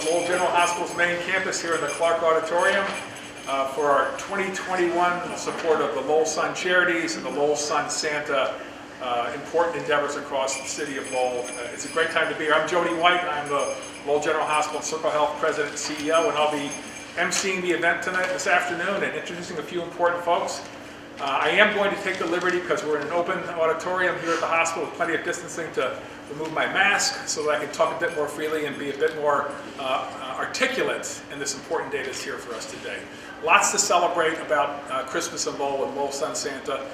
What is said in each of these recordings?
Lowell General Hospital's main campus here in the Clark Auditorium for our 2021 support of the Lowell Sun Charities and the Lowell Sun Santa important endeavors across the city of Lowell. It's a great time to be here. I'm Jody White. I'm the Lowell General Hospital Circle Health President and CEO, and I'll be emceeing the event tonight, this afternoon, and introducing a few important folks. I am going to take the liberty, because we're in an open auditorium here at the hospital with plenty of distancing, to remove my mask so that I can talk a bit more freely and be a bit more articulate in this important day that's here for us today. Lots to celebrate about Christmas in Lowell and Lowell Sun Santa.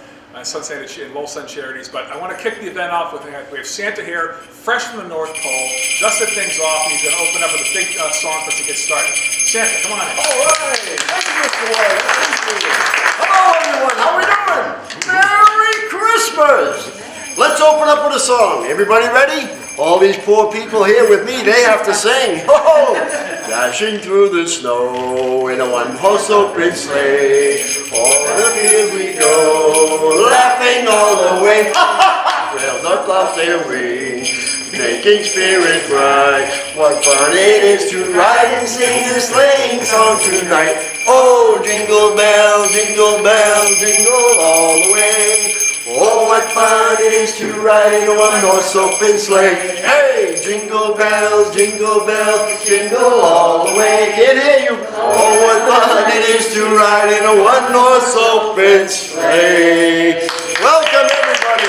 Sun Santa and Lowell Sun Charities, but I want to kick the event off with, we have Santa here, fresh from the North Pole, dusted things off, and he's going to open up with a big song for us to get started. Santa, come on in. All right, thank you, Mr. White. Hello, everyone. How we doing? Merry Christmas. Let's open up with a song. Everybody ready? All these poor people here with me, they have to sing. Oh, dashing through the snow in a one-horse open sleigh. All the fields we go, laughing all the way. Bells are clouds their wings, making spirits bright. What fun it is to ride and sing the sleighing song tonight. Oh, jingle bells, jingle all the way. Oh, what fun it is to ride in a one-horse open sleigh. Hey, jingle bells, jingle all the way. Can't hear you. Oh, what fun it is to ride in a one-horse open sleigh. Welcome, everybody.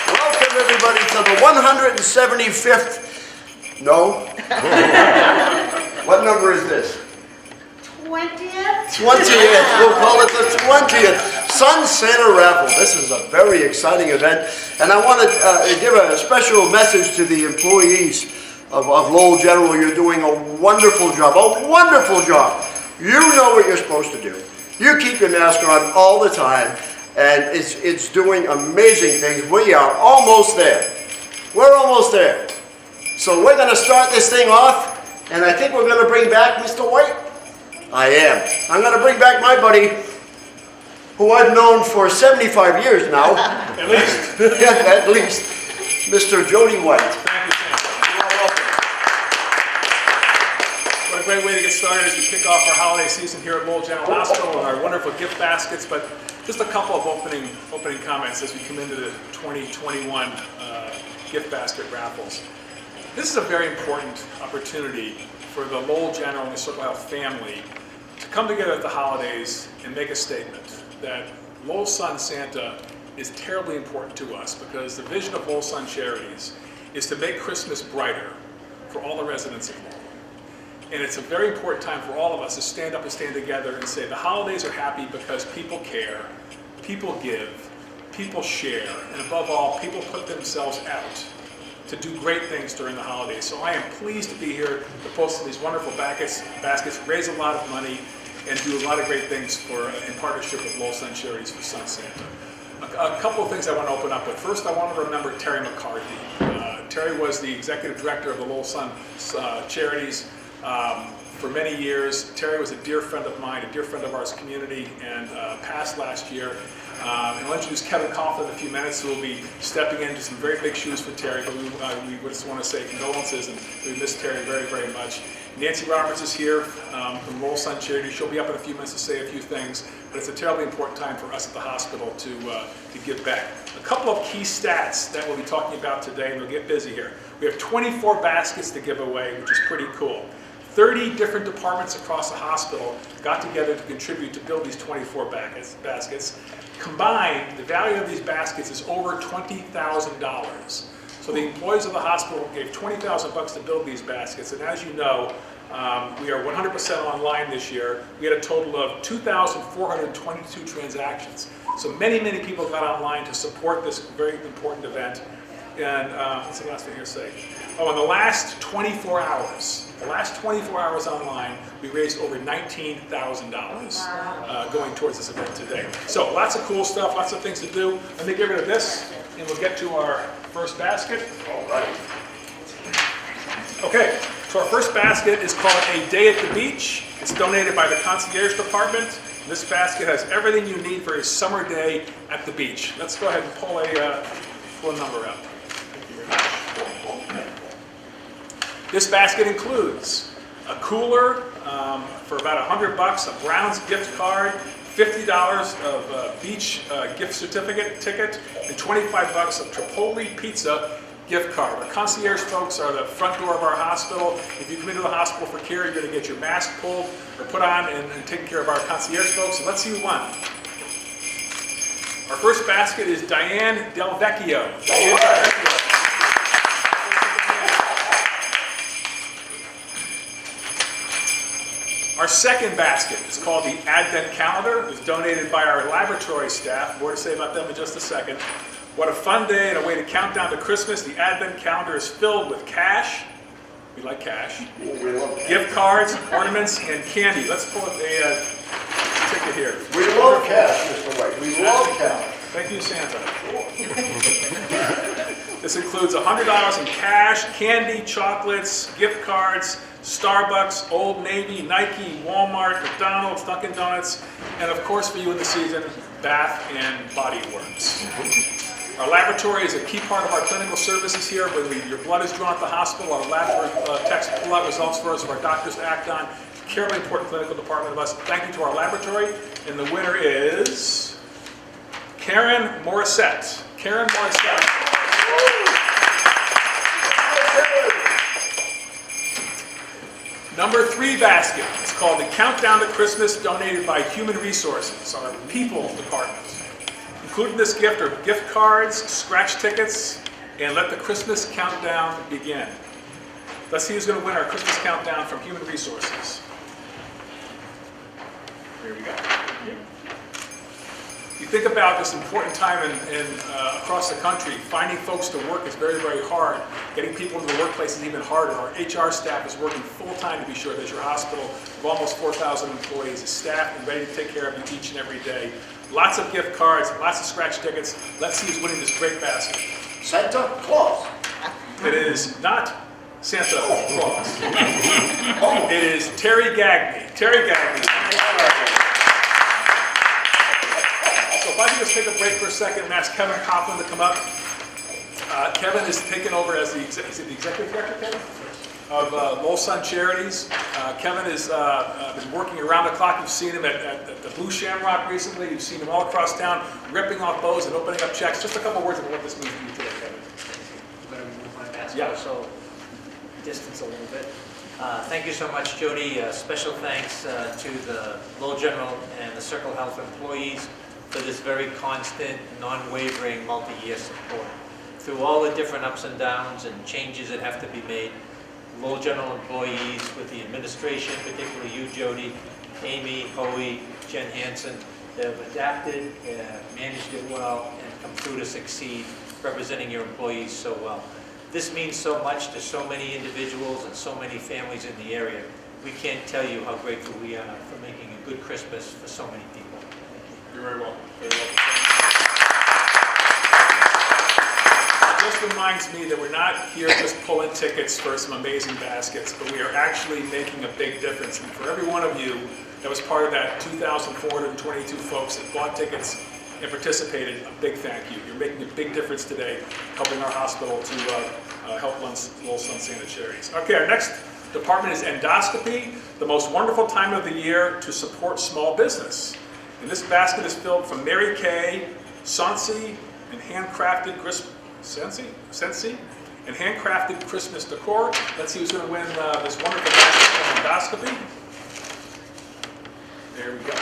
Welcome, everybody, to the 175th. No? What number is this? 20th? 20th. We'll call it the 20th. Sun Santa Raffle. This is a very exciting event, and I want to give a special message to the employees of Lowell General. You're doing a wonderful job, You know what you're supposed to do. You keep your mask on all the time, and it's doing amazing things. We are almost there. We're almost there. So we're going to start this thing off, and I think we're going to bring back Mr. White. I am. I'm going to bring back my buddy, who I've known for 75 years now. At least. At least. Mr. Jody White. Thank you, Santa. You're welcome. What a great way to get started as we kick off our holiday season here at Lowell General Hospital and our wonderful gift baskets, but just a couple of opening comments as we come into the 2021 gift basket raffles. This is a very important opportunity for the Lowell General and the Circle Health family to come together at the holidays and make a statement that Lowell Sun Santa is terribly important to us, because the vision of Lowell Sun Charities is to make Christmas brighter for all the residents of Lowell. And it's a very important time for all of us to stand up and stand together and say the holidays are happy because people care, people give, people share, and above all, people put themselves out to do great things during the holidays. So I am pleased to be here to post these wonderful baskets, raise a lot of money, and do a lot of great things in partnership with Lowell Sun Charities for Sun Santa. A couple of things I want to open up with. First, I want to remember Terry McCarthy. Terry was the executive director of the Lowell Sun Charities for many years. Terry was a dear friend of mine, a dear friend of our community, and passed last year. And I'll introduce Kevin Coughlin in a few minutes, who will be stepping into some very big shoes for Terry, but we just want to say condolences, and we miss Terry very, very much. Nancy Roberts is here from Lowell Sun Charity. She'll be up in a few minutes to say a few things, but it's a terribly important time for us at the hospital to give back. A couple of key stats that we'll be talking about today, and we'll get busy here. We have 24 baskets to give away, which is pretty cool. 30 different departments across the hospital got together to contribute to build these 24 baskets. Combined, the value of these baskets is over $20,000. So the employees of the hospital gave $20,000 to build these baskets, and as you know, we are 100% online this year. We had a total of 2,422 transactions. So many, many people got online to support this very important event. And what's the last thing here to say? Oh, in the last 24 hours online, we raised over $19,000 going towards this event today. So lots of cool stuff, lots of things to do. Let me get rid of this, and we'll get to our first basket. All right. Okay, so our first basket is called A Day at the Beach. It's donated by the Concierge Department. This basket has everything you need for a summer day at the beach. Let's go ahead and pull a number out. Thank you very much. This basket includes a cooler for about $100, a Browns gift card, $50 of beach gift certificate ticket, and $25 of Tripoli pizza gift card. Our concierge folks are the front door of our hospital. If you come into the hospital for care, you're going to get your mask pulled or put on and taken care of our concierge folks. So let's see who won. Our first basket is Diane Del Vecchio. Diane Del Vecchio. Our second basket is called the Advent Calendar. It was donated by our laboratory staff. More to say about them in just a second. What a fun day and a way to count down to Christmas. The Advent Calendar is filled with cash. We like cash. We love cash. Gift cards, ornaments, and candy. Let's pull up a ticket here. We love cash, Mr. White. We love cash. Thank you, Santa. This includes $100 in cash, candy, chocolates, gift cards, Starbucks, Old Navy, Nike, Walmart, McDonald's, Dunkin' Donuts, and of course for you in the season, Bath and Body Works. Our laboratory is a key part of our clinical services here. When your blood is drawn at the hospital, our laboratory techs pull out results for us, for our doctors to act on. Terribly important clinical department of us. Thank you to our laboratory. And the winner is Karen Morissette. Karen Morissette. Number 3 basket. It's called the Countdown to Christmas, donated by Human Resources, our people department. Included in this gift are gift cards, scratch tickets, and let the Christmas countdown begin. Let's see who's going to win our Christmas countdown from Human Resources. Here we go. You think about this important time across the country. Finding folks to work is very, very hard. Getting people into the workplace is even harder. Our HR staff is working full-time to be sure that your hospital, of almost 4,000 employees, is staffed and ready to take care of you each and every day. Lots of gift cards, lots of scratch tickets. Let's see who's winning this great basket. Santa Claus. It is not Santa Claus. It is Terry Gagney. Terry Gagney. So if I can just take a break for a second and ask Kevin Coughlin to come up. Kevin is taking over as the executive director, Kevin, of Lowell Charities. Kevin has been working around the clock. You've seen him at the Blue Shamrock recently. You've seen him all across town, ripping off bows and opening up checks. Just a couple words about what this means to you today, Kevin. I'm going to move my mask Yeah. also distance a little bit. Thank you so much, Jody. Special thanks to the Lowell General and the Circle Health employees for this very constant, non-wavering, multi-year support. Through all the different ups and downs and changes that have to be made, Lowell General employees with the administration, particularly you, Jody, Amy, Hoey, Jen Hansen, have adapted, managed it well, and come through to succeed, representing your employees so well. This means so much to so many individuals and so many families in the area. We can't tell you how grateful we are for making a good Christmas for so many people. You're very welcome. Very welcome. It just reminds me that we're not here just pulling tickets for some amazing baskets, but we are actually making a big difference. And for every one of you that was part of that 2,422 folks that bought tickets and participated, a big thank you. You're making a big difference today, helping our hospital to help Lowell Santa Charities. Okay, our next department is endoscopy, the most wonderful time of the year to support small business. And this basket is filled from Mary Kay, Sensi, and handcrafted Christmas decor. Let's see who's going to win this wonderful basket from endoscopy. There we go.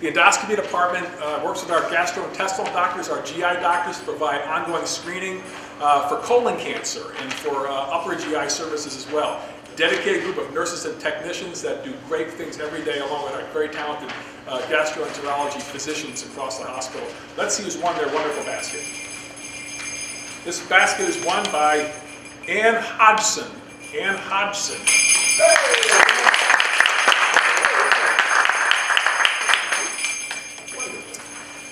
The Endoscopy Department works with our gastrointestinal doctors, our GI doctors, to provide ongoing screening for colon cancer and for upper GI services as well. Dedicated group of nurses and technicians that do great things every day, along with our very talented gastroenterology physicians across the hospital. Let's see who's won their wonderful basket. This basket is won by Ann Hodgson. Ann Hodgson.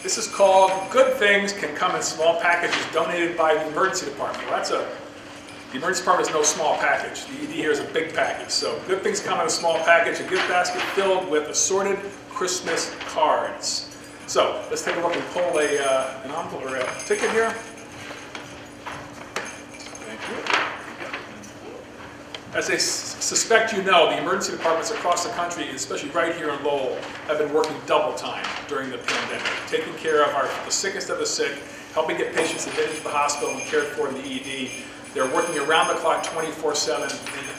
This is called Good Things Can Come in Small Packages, donated by the Emergency Department. Well, the Emergency Department is no small package. The ED here is a big package. So Good Things Come in a small package, a gift basket filled with assorted Christmas cards. So let's take a look and pull an envelope or a ticket here. Thank you. As I suspect you know, the emergency departments across the country, especially right here in Lowell, have been working double time during the pandemic, taking care of the sickest of the sick, helping get patients admitted to the hospital and cared for in the ED. They're working around the clock 24/7.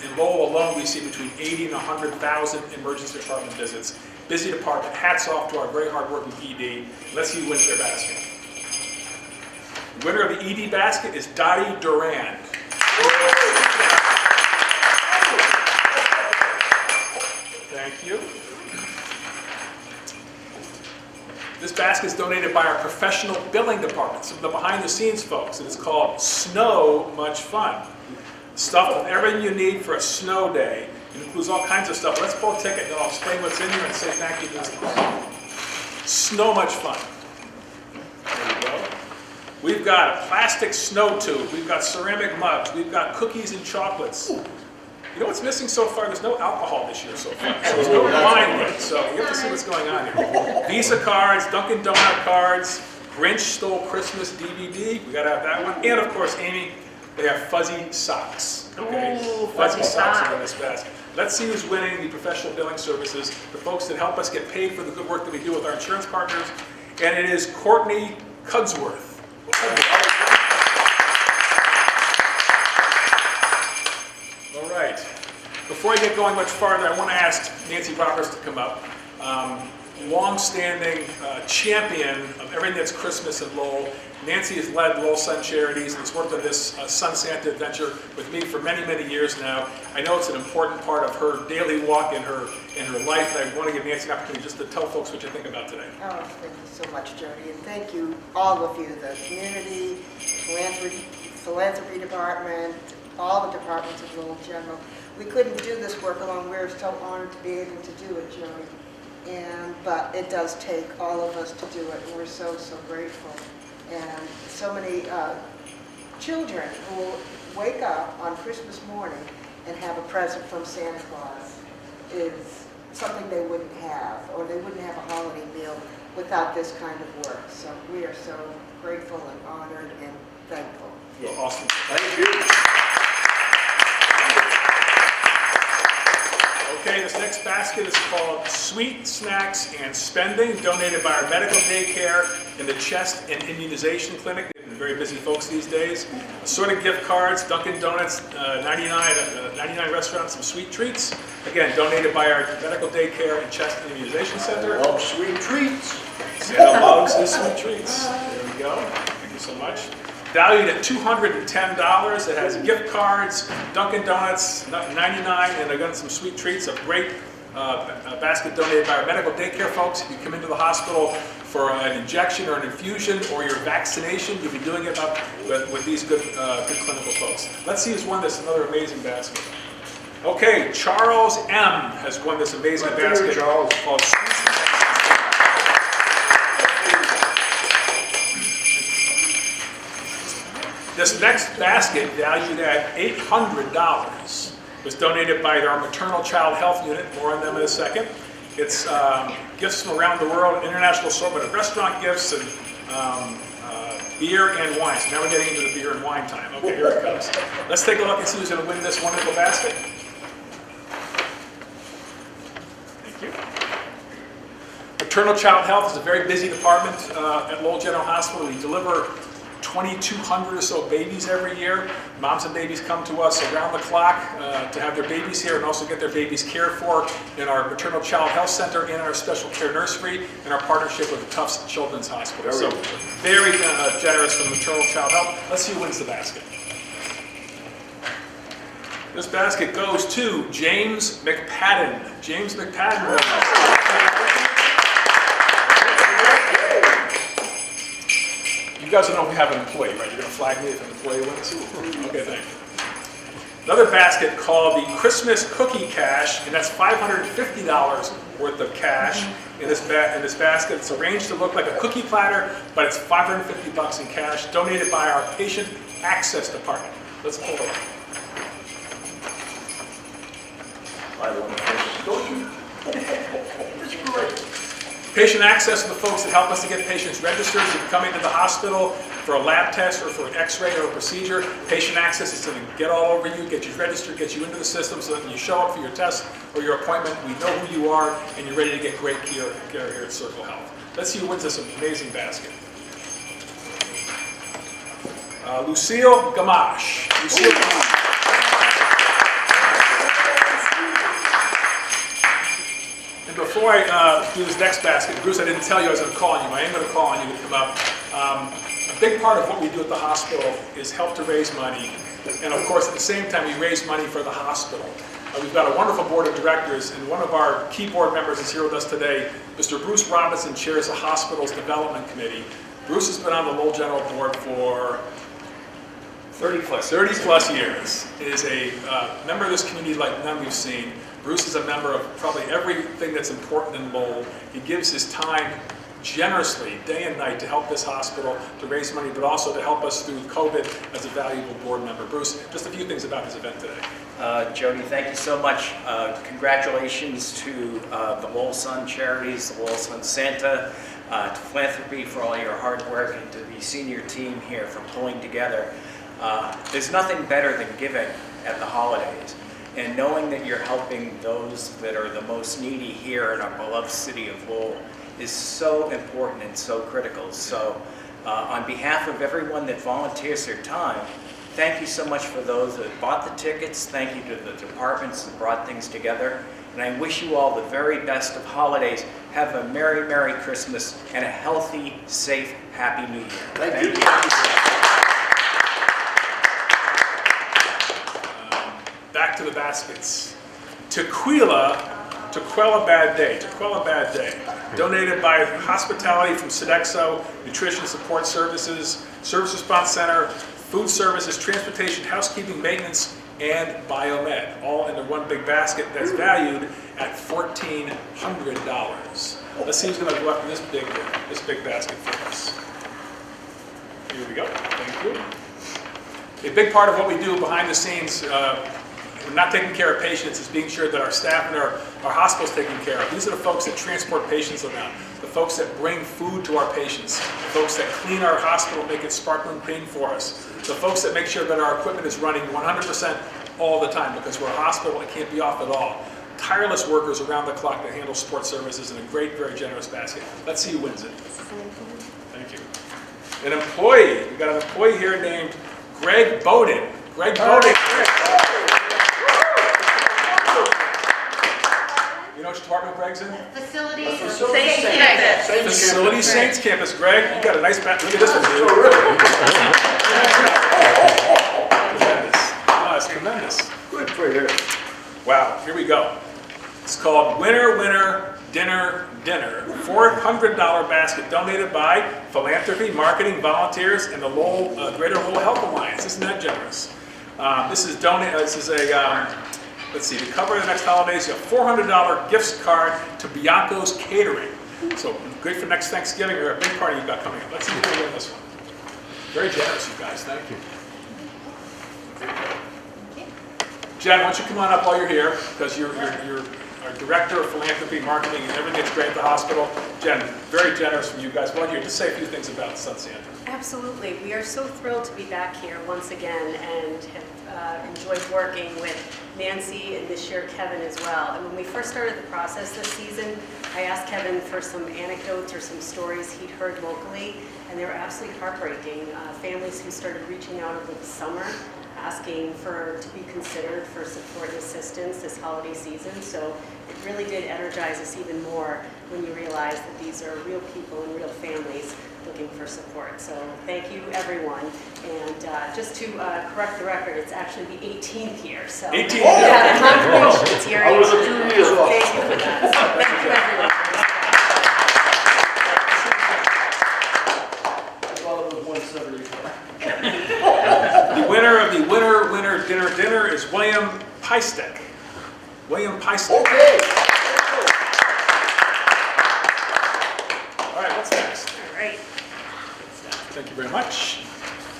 In Lowell alone, we see between 80 and 100,000 emergency department visits. Busy department. Hats off to our very hard-working ED. Let's see who wins their basket. The winner of the ED basket is Dottie Duran. Thank you. This basket is donated by our professional billing department, some of the behind-the-scenes folks. It is called Snow Much Fun. Stuff with everything you need for a snow day. It includes all kinds of stuff. Let's pull a ticket and I'll explain what's in here and say thank you to this. Snow Much Fun. There you go. We've got a plastic snow tube. We've got ceramic mugs. We've got cookies and chocolates. You know what's missing so far? There's no alcohol this year so far. So there's no wine yet. So you have to see what's going on here. Visa cards, Dunkin' Donut cards, Grinch Stole Christmas DVD. We got to have that one. And of course, Amy, they have fuzzy socks. Okay, Ooh, fuzzy socks are in this basket. Let's see who's winning the professional billing services, the folks that help us get paid for the good work that we do with our insurance partners. And it is Courtney Cudsworth. All right. Before I get going much farther, I want to ask Nancy Roberts to come up. Long-standing champion of everything that's Christmas in Lowell. Nancy has led Lowell Sun Charities and has worked on this Sun Santa adventure with me for many, many years now. I know it's an important part of her daily walk in her life, and I want to give Nancy an opportunity just to tell folks what you think about today. Oh, thank you so much, Jody, and thank you, all of you, the community, philanthropy department, all the departments of Lowell General. We couldn't do this work alone. We're so honored to be able to do it, Jody. But it does take all of us to do it, and we're so, so grateful. And so many children who will wake up on Christmas morning and have a present from Santa Claus is something they wouldn't have, or they wouldn't have a holiday meal without this kind of work. So we are so grateful and honored and thankful. Well, awesome. Thank you. Okay, this next basket is called Sweet Snacks and Spending, donated by our medical daycare and the Chest and Immunization Clinic. They've been very busy folks these days. Assorted gift cards, Dunkin' Donuts, 99 restaurants, some sweet treats. Again, donated by our medical daycare and Chest and Immunization Center. Love sweet treats. Santa loves his sweet treats. There we go. Thank you so much. Valued at $210. It has gift cards, Dunkin' Donuts, 99, and again some sweet treats. A great basket donated by our medical daycare folks. If you come into the hospital for an injection or an infusion or your vaccination, you'll be doing it up with these good clinical folks. Let's see who's won this another amazing basket. Okay, Charles M. has won this amazing basket called Sweet Snacks. This next basket, valued at $800, was donated by our maternal child health unit. More on them in a second. It's gifts from around the world, international assortment of restaurant gifts, and beer and wine. So now we're getting into the beer and wine time. Okay, here it comes. Let's take a look and see who's going to win this wonderful basket. Thank you. Maternal child health is a very busy department at Lowell General Hospital. We deliver 2,200 or so babies every year. Moms and babies come to us around the clock to have their babies here and also get their babies cared for in our Maternal Child Health Center and our Special Care Nursery in our partnership with Tufts Children's Hospital. So very generous from Maternal Child Health. Let's see who wins the basket. This basket goes to James McPadden. James McPadden. You guys don't know if we have an employee, right? You're going to flag me if an employee wins? Okay, thank you. Another basket called the Christmas Cookie Cash, and that's $550 worth of cash in this basket. It's arranged to look like a cookie platter, but it's $550 in cash, donated by our Patient Access Department. Let's pull it up. I love this. It's great. Patient access are the folks that help us to get patients registered. If you're coming to the hospital for a lab test or for an x-ray or a procedure, patient access is going to get all over you, get you registered, get you into the system so that when you show up for your test or your appointment, we know who you are and you're ready to get great care here at Circle Health. Let's see who wins this amazing basket. Lucille Gamache. Lucille Gamache. And before I do this next basket, Bruce, I didn't tell you I was going to call on you. I am going to call on you to come up. A big part of what we do at the hospital is help to raise money. And of course, at the same time, we raise money for the hospital. We've got a wonderful board of directors, and one of our key board members is here with us today. Mr. Bruce Robinson chairs the hospital's development committee. Bruce has been on the Lowell General Board for 30 plus years. He is a member of this community like none we've seen. Bruce is a member of probably everything that's important in Lowell. He gives his time generously, day and night, to help this hospital, to raise money, but also to help us through COVID as a valuable board member. Bruce, just a few things about this event today. Jody, thank you so much. Congratulations to the Lowell Sun Charities, the Lowell Sun Santa, to Philanthropy for all your hard work, and to the senior team here for pulling together. There's nothing better than giving at the holidays. And knowing that you're helping those that are the most needy here in our beloved city of Lowell is so important and so critical. So on behalf of everyone that volunteers their time, thank you so much for those that bought the tickets. Thank you to the departments that brought things together. And I wish you all the very best of holidays. Have a Merry, Merry Christmas and a healthy, safe, Happy New Year. Thank you. Back to the baskets. To quell a bad day. Donated by Hospitality from Sodexo, Nutrition Support Services, Service Response Center, Food Services, Transportation, Housekeeping, Maintenance, and Biomed, all into one big basket that's valued at $1,400. Let's see who's going to go up in this big basket for us. Here we go. Thank you. A big part of what we do behind the scenes, we're not taking care of patients, is being sure that our staff and our hospital's taken care of. These are the folks that transport patients around, the folks that bring food to our patients, the folks that clean our hospital, make it sparkling clean for us, the folks that make sure that our equipment is running 100% all the time, because we're a hospital, it can't be off at all. Tireless workers around the clock that handle support services in a great, very generous basket. Let's see who wins it. Thank you. An employee, we've got an employee here named Greg Bowden. Greg Bowden. You know which department Greg's in? Facilities Saints Campus. Facility Saints Campus. Greg, you got a nice back. Look at this one, dude. Tremendous. Oh, it's tremendous. Good for you. Wow, here we go. It's called Winner, Winner, Dinner, Dinner. $400 basket donated by Philanthropy, Marketing, Volunteers, and the Lowell, Greater Lowell Health Alliance. Isn't that generous? This is a, let's see, to cover the next holidays, you have $400 gift card to Bianco's Catering. So good for next Thanksgiving or a big party you've got coming up. Let's see who's going to win this one. Very generous, you guys. Thank you. Jen, why don't you come on up while you're here, because you're our Director of Philanthropy, Marketing, and everything that's great at the hospital. Jen, very generous from you guys. While you're here, just say a few things about Sun Santa. Absolutely. We are so thrilled to be back here once again and have enjoyed working with Nancy and this year Kevin as well. And when we first started the process this season, I asked Kevin for some anecdotes or some stories he'd heard locally, and they were absolutely heartbreaking. Families who started reaching out over the summer, asking to be considered for support and assistance this holiday season. So it really did energize us even more when you realize that these are real people and real families looking for support. So thank you, everyone. And just to correct the record, it's actually the 18th year. So 18th year. Yeah, the confirmation's here. I was a few years off. Thank you for that. So thank you, everyone. The winner of the Winner, Winner, Dinner, Dinner is William Pystek. William Pystek. Okay. All right, what's next? All right. Thank you very much.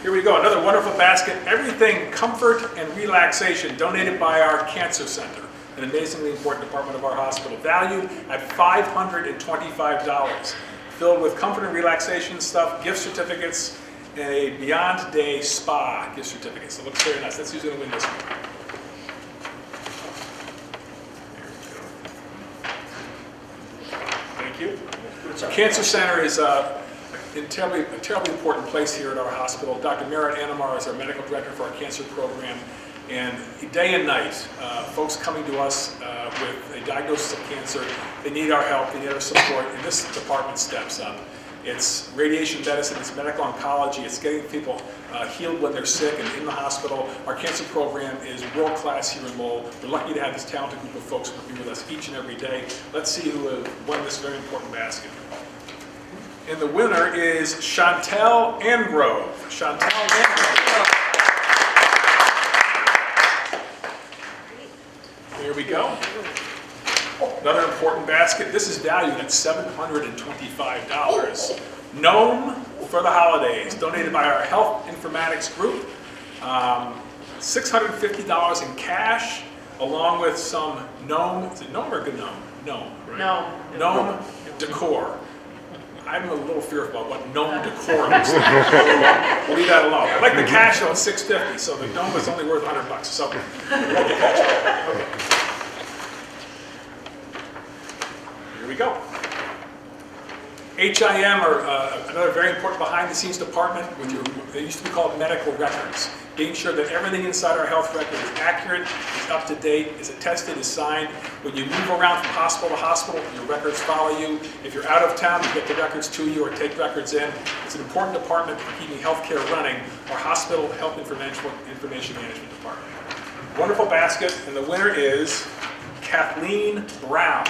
Here we go, another wonderful basket. Everything Comfort and Relaxation, donated by our Cancer Center. an amazingly important department of our hospital, valued at $525, filled with comfort and relaxation stuff, gift certificates, and a Beyond Day Spa gift certificate. So it looks very nice. Let's see who's going to win this one. Thank you. Our cancer center is a terribly important place here at our hospital. Dr. Merritt Anamar is our medical director for our cancer program. And day and night, folks coming to us with a diagnosis of cancer, they need our help, they need our support, and this department steps up. It's radiation medicine, it's medical oncology, it's getting people healed when they're sick and in the hospital. Our cancer program is world-class here in Lowell. We're lucky to have this talented group of folks working with us each and every day. Let's see who won this very important basket. And the winner is Chantel Angrove. Chantel Angrove. Here we go. Another important basket. This is valued at $725. Gnome for the holidays, donated by our health informatics group. $650 in cash, along with some gnome. Is it gnome or gnome? Gnome, right? Gnome decor. I'm a little fearful about what gnome decor looks like. We'll leave that alone. I like the cash though, it's $650, so the gnome is only worth $100. So we'll let the cash go. Okay. Here we go. HIM are another very important behind-the-scenes department. They used to be called medical records, being sure that everything inside our health record is accurate, is up to date, is attested, is signed. When you move around from hospital to hospital, your records follow you. If you're out of town, you get the records to you or take records in. It's an important department for keeping healthcare running, our hospital health information management department. Wonderful basket, and the winner is Kathleen Brown.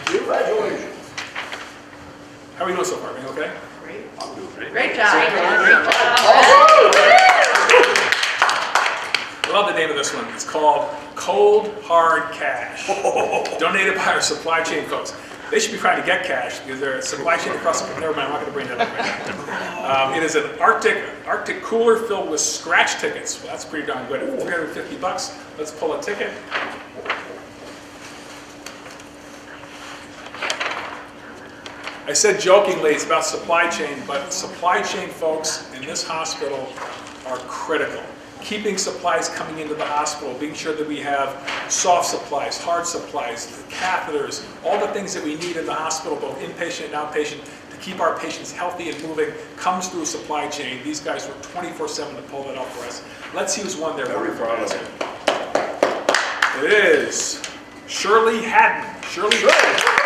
Congratulations. How are we doing so far? Are we okay? Great job. I love the name of this one. It's called Cold Hard Cash. Donated by our supply chain folks. They should be trying to get cash because their supply chain across the... Never mind, I'm not going to bring that up right now. It is an Arctic cooler filled with scratch tickets. Well, that's pretty darn good. At $350, let's pull a ticket. I said jokingly it's about supply chain, but supply chain folks in this hospital are critical. Keeping supplies coming into the hospital, being sure that we have soft supplies, hard supplies, catheters, all the things that we need in the hospital, both inpatient and outpatient, to keep our patients healthy and moving, comes through supply chain. These guys work 24/7 to pull that up for us. Let's see who's won their Very proud of basket. It is Shirley Haddon. Shirley Haddon.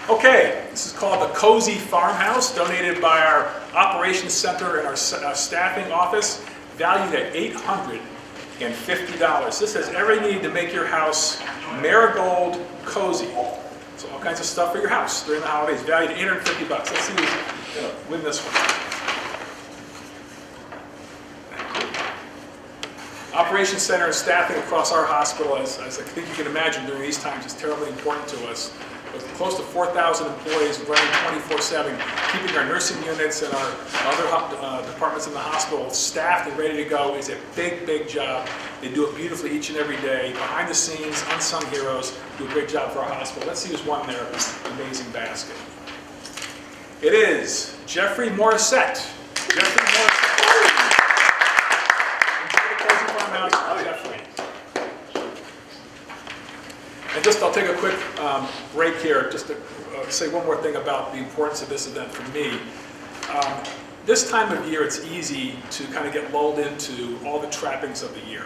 Okay, this is called the Cozy Farmhouse, donated by our Operations Center and our staffing office, valued at $850. This has everything you need to make your house marigold cozy. So all kinds of stuff for your house during the holidays, valued at $850. Let's see who's going to win this one. Operations Center and staffing across our hospital, as I think you can imagine during these times, is terribly important to us. With close to 4,000 employees running 24/7, keeping our nursing units and our other departments in the hospital staffed and ready to go is a big, big job. They do it beautifully each and every day. Behind the scenes, unsung heroes, do a great job for our hospital. Let's see who's won their amazing basket. It is Jeffrey Morissette. Jeffrey Morissette. Enjoy the Cozy Farmhouse, Jeffrey. And I'll take a quick break here just to say one more thing about the importance of this event for me. This time of year, it's easy to kind of get lulled into all the trappings of the year.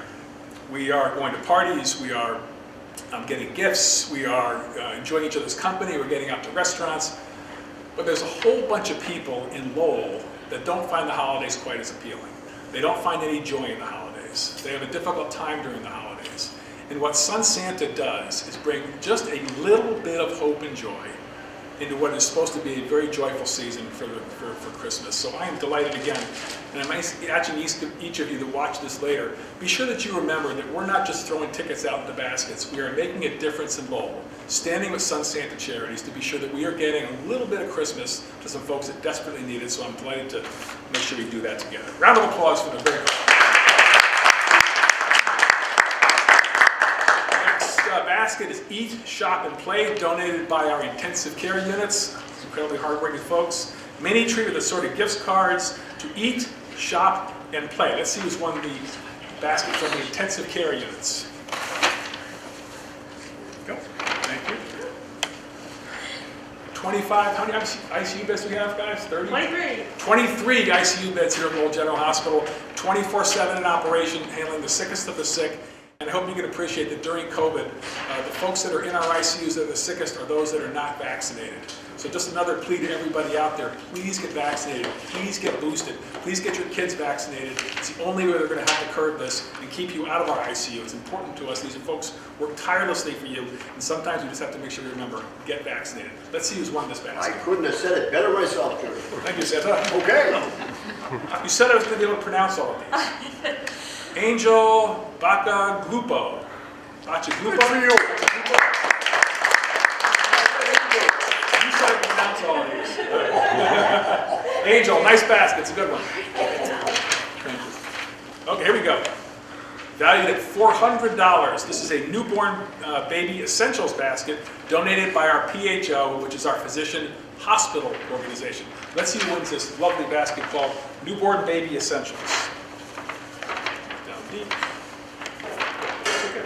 We are going to parties, we are getting gifts, we are enjoying each other's company, we're getting out to restaurants. But there's a whole bunch of people in Lowell that don't find the holidays quite as appealing. They don't find any joy in the holidays. They have a difficult time during the holidays. And what Sun Santa does is bring just a little bit of hope and joy into what is supposed to be a very joyful season for Christmas. So I am delighted again, and I'm asking each of you to watch this later. Be sure that you remember that we're not just throwing tickets out in the baskets. We are making a difference in Lowell. standing with Sun Santa Charities to be sure that we are getting a little bit of Christmas to some folks that desperately need it. So I'm delighted to make sure we do that together. Round of applause for them. Very good. Next basket is Eat, Shop, and Play, donated by our intensive care units. Incredibly hardworking folks. Mini tree with assorted gift cards to eat, shop, and play. Let's see who's won the basket from the intensive care units. Go. Thank you. 25, how many ICU beds do we have, guys? 30? 23. 23 ICU beds here at Lowell General Hospital, 24/7 in operation, handling the sickest of the sick. And I hope you can appreciate that during COVID, the folks that are in our ICUs that are the sickest are those that are not vaccinated. So just another plea to everybody out there, please get vaccinated, please get boosted, please get your kids vaccinated. It's the only way we're going to have to curb this and keep you out of our ICU. It's important to us. These are folks who work tirelessly for you, and sometimes we just have to make sure we remember, get vaccinated. Let's see who's won this I basket. couldn't have said it better myself, Jerry. Thank you, Santa. Okay. You said I was going to be able to pronounce all of these. Angel Bacaglupo. Bacaglupo? Good for you. You said I could pronounce all of these. Angel, nice basket. It's a good one. Thank you. Okay, here we go. Valued at $400. This is a newborn baby essentials basket donated by our PHO, which is our physician hospital organization. Let's see who wins this lovely basket called Newborn Baby Essentials. Down deep. Okay.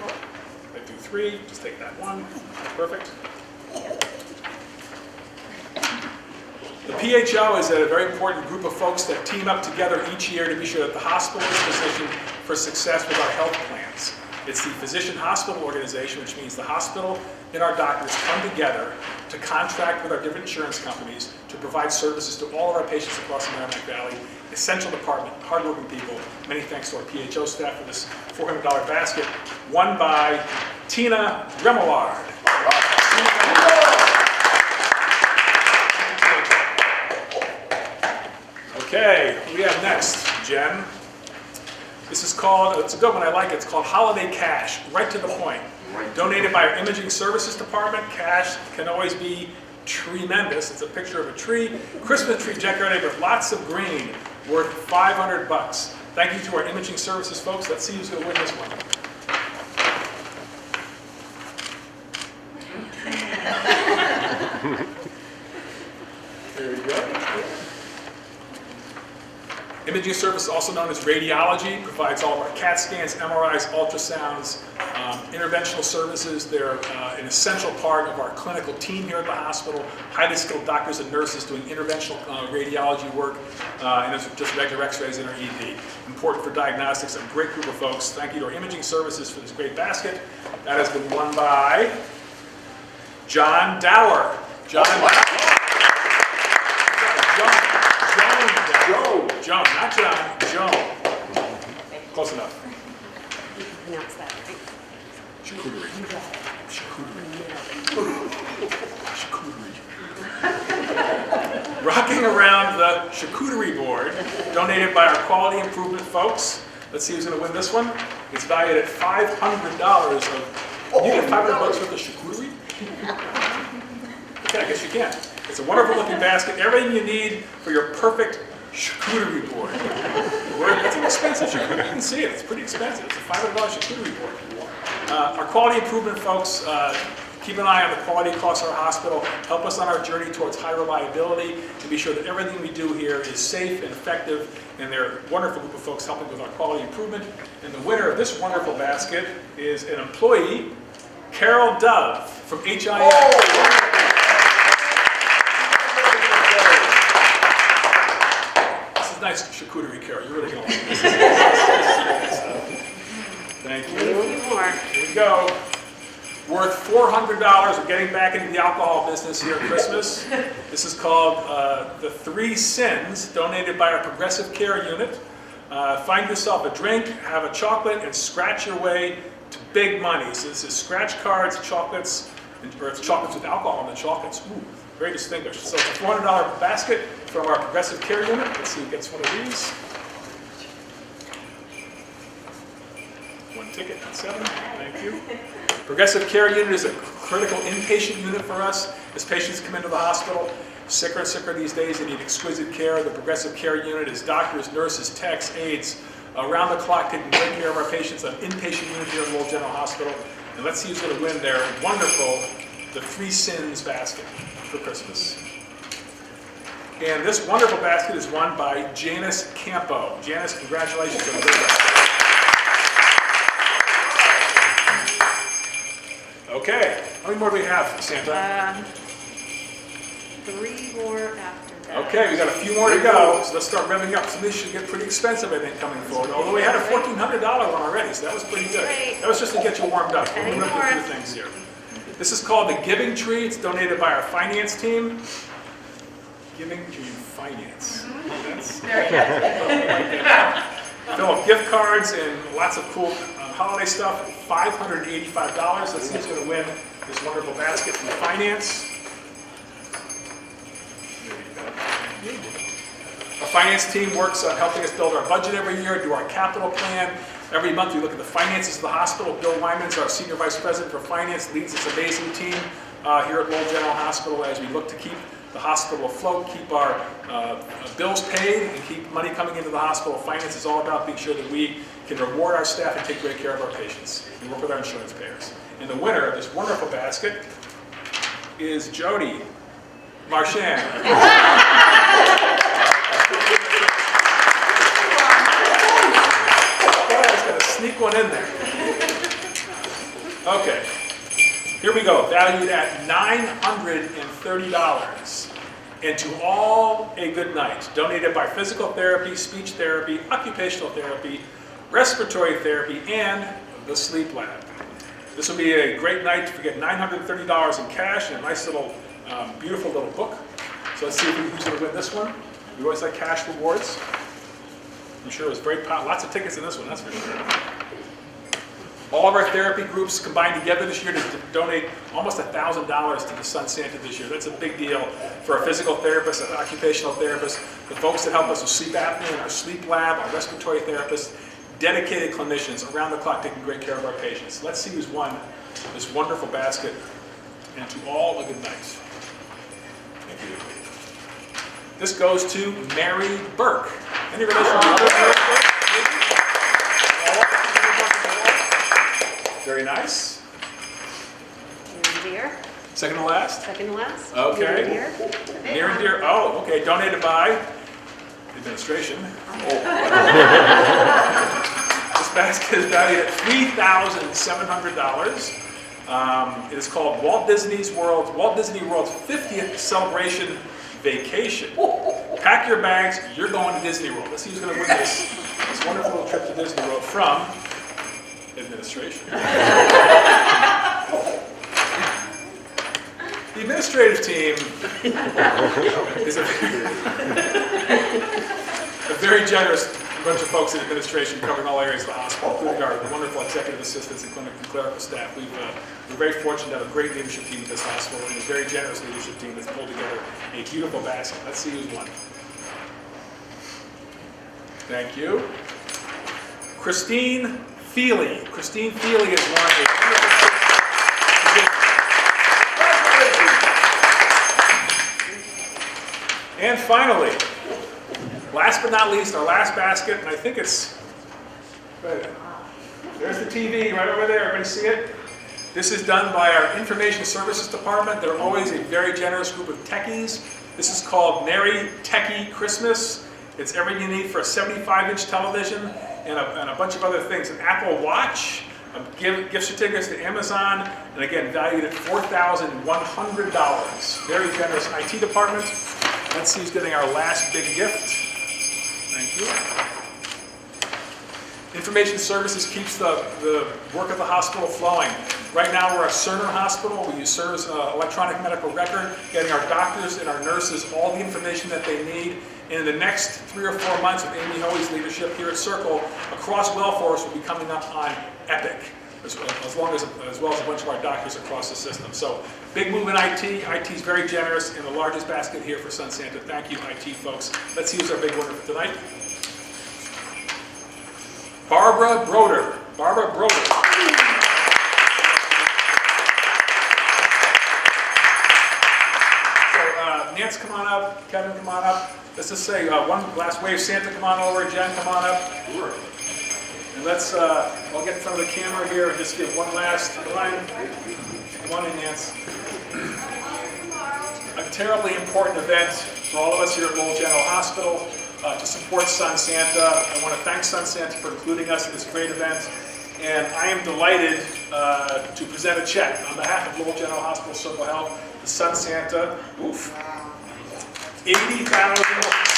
I do 3, just take that one. Perfect. The PHO is a very important group of folks that team up together each year to be sure that the hospital is positioned for success with our health plans. It's the physician hospital organization, which means the hospital and our doctors come together to contract with our different insurance companies to provide services to all of our patients across the Merrimack Valley. Essential department, hardworking people. Many thanks to our PHO staff for this $400 basket, won by Tina Remillard. Okay, who do we have next, Jen? This is called, it's a good one, I like it. It's called Holiday Cash, right to the point. Donated by our Imaging Services Department. Cash can always be tremendous. It's a picture of a tree, Christmas tree decorated with lots of green, worth $500. Thank you to our Imaging Services folks. Let's see who's going to win this one. There you go. Imaging Service, also known as radiology, provides all of our CAT scans, MRIs, ultrasounds, interventional services. They're an essential part of our clinical team here at the hospital. Highly skilled doctors and nurses doing interventional radiology work, and it's just regular x-rays in our ED. Important for diagnostics. A great group of folks. Thank you to our Imaging Services for this great basket. That has been won by John Dower. John Dower. Joan, not John, Joan. Close enough. You can pronounce that, right? Charcuterie. Charcuterie. Rocking around the charcuterie board, donated by our quality improvement folks. Let's see who's going to win this one. It's valued at $500 of. You get $500 worth of charcuterie? Okay, I guess you can. It's a wonderful looking basket. Everything you need for your perfect charcuterie board. That's an expensive charcuterie. You can see it. It's pretty expensive. It's a $500 charcuterie board. Our quality improvement folks keep an eye on the quality across our hospital, help us on our journey towards high reliability, to be sure that everything we do here is safe and effective, and they're a wonderful group of folks helping with our quality improvement. And the winner of this wonderful basket is an employee, Carol Dove from HIS. Nice charcuterie, Carol. You're really going to like this. Thank you. A few more. Here we go. Worth $400. We're getting back into the alcohol business here at Christmas. This is called the 3 Sins, donated by our Progressive Care Unit. Find yourself a drink, have a chocolate, and scratch your way to big money. So this is scratch cards, chocolates, or it's chocolates with alcohol in the chocolates. Ooh, very distinguished. So it's a $400 basket from our Progressive Care Unit. Let's see who gets one of these. One ticket, 7. Thank you. Progressive Care Unit is a critical inpatient unit for us as patients come into the hospital. Sicker and sicker these days, they need exquisite care. The progressive care unit is doctors, nurses, techs, aides, around the clock taking great care of our patients, an inpatient unit here at Lowell General Hospital. And let's see who's going to win their wonderful, the Three Sins basket for Christmas. And this wonderful basket is won by Janice Campo. Janice, congratulations on the great basket. Okay, how many more do we have, Santa? 3 more after that. Okay, we got a few more to go, so let's start revving up. Some of these should get pretty expensive, I think, coming forward. Although we had a $1,400 one already, so that was pretty good. Great. That was just to get you warmed up. We're Any moving more? through things here. This is called the Giving Tree. It's donated by our finance team. Giving Tree Finance. That's fill up gift cards and lots of cool holiday stuff. $585. Let's see who's going to win this wonderful basket from finance. Our finance team works on helping us build our budget every year, do our capital plan. Every month we look at the finances of the hospital. Bill Wyman's our Senior Vice President for Finance, leads this amazing team here at Lowell General Hospital as we look to keep the hospital afloat, keep our bills paid, and keep money coming into the hospital. Finance is all about being sure that we can reward our staff and take great care of our patients. We work with our insurance payers. And the winner of this wonderful basket is Jody Marchand. Sneak one in there. Okay, here we go, valued at $930. And to all a good night, donated by physical therapy, speech therapy, occupational therapy, respiratory therapy, and the sleep lab. This will be a great night to get $930 in cash and a nice little, beautiful little book. So let's see who's going to win this one. We always like cash rewards. I'm sure it was very popular. Lots of tickets in this one, that's for sure. All of our therapy groups combined together this year to donate almost $1,000 to the Sun Santa this year. That's a big deal for our physical therapists, our occupational therapists, the folks that help us with sleep apnea in our sleep lab, our respiratory therapists, dedicated clinicians around the clock taking great care of our patients. Let's see who's won this wonderful basket, and to all a good night. Thank you. This goes to Mary Burke. Any relation to Mary Burke? Very nice. Near and dear. Second to last? Second to last. Okay. Near and dear. Near and dear. Oh, okay. Donated by the administration. This basket is valued at $3,700. It is called Walt Disney World's 50th Celebration Vacation. Pack your bags. You're going to Disney World. Let's see who's going to win this wonderful little trip to Disney World from administration. The administrative team is a very generous bunch of folks in administration covering all areas of the hospital, including our wonderful executive assistants and clerical staff. We're very fortunate to have a great leadership team at this hospital and a very generous leadership team that's pulled together a beautiful basket. Let's see who's won. Thank you. Christine Feely. Christine Feely is one of the And finally, last but not least, our last basket, and I think it's, there's the TV right over there, everybody see it? This is done by our Information Services Department. They're always a very generous group of techies. This is called Merry Techie Christmas. It's everything you need for a 75-inch television and a bunch of other things. An Apple Watch, gift certificates to Amazon, and again, valued at $4,100. Very generous IT department. Let's see who's getting our last big gift. Thank you. Information Services keeps the work of the hospital flowing. Right now we're a Cerner hospital. We use Cerner's electronic medical record, getting our doctors and our nurses all the information that they need. And in the next 3 or 4 months with Amy Hoey's leadership here at Circle, across Wellforce will be coming up on Epic, as well as a bunch of our doctors across the system. So big move in IT. IT is very generous and the largest basket here for Sun Santa. Thank you, IT folks. Let's see who's our big winner for tonight. Barbara Broder. Barbara Broder. So Nance, come on up. Kevin, come on up. Let's just say one last wave. Santa, come on over. Jen, come on up. And let's, I'll get in front of the camera here and just give one last line. Come on in, Nance. A terribly important event for all of us here at Lowell General Hospital to support Sun Santa. I want to thank Sun Santa for including us in this great event. And I am delighted to present a check on behalf of Lowell General Hospital Circle Health to Sun Santa. Oof. $80,600.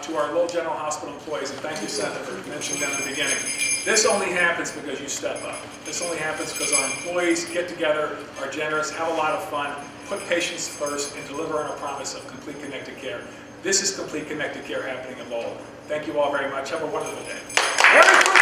To our Lowell General Hospital employees, and thank you, Santa, for mentioning them at the beginning. This only happens because you step up. This only happens because our employees get together, are generous, have a lot of fun, put patients first, and deliver on our promise of complete connected care. This is complete connected care happening in Lowell. Thank you all very much. Have a wonderful day.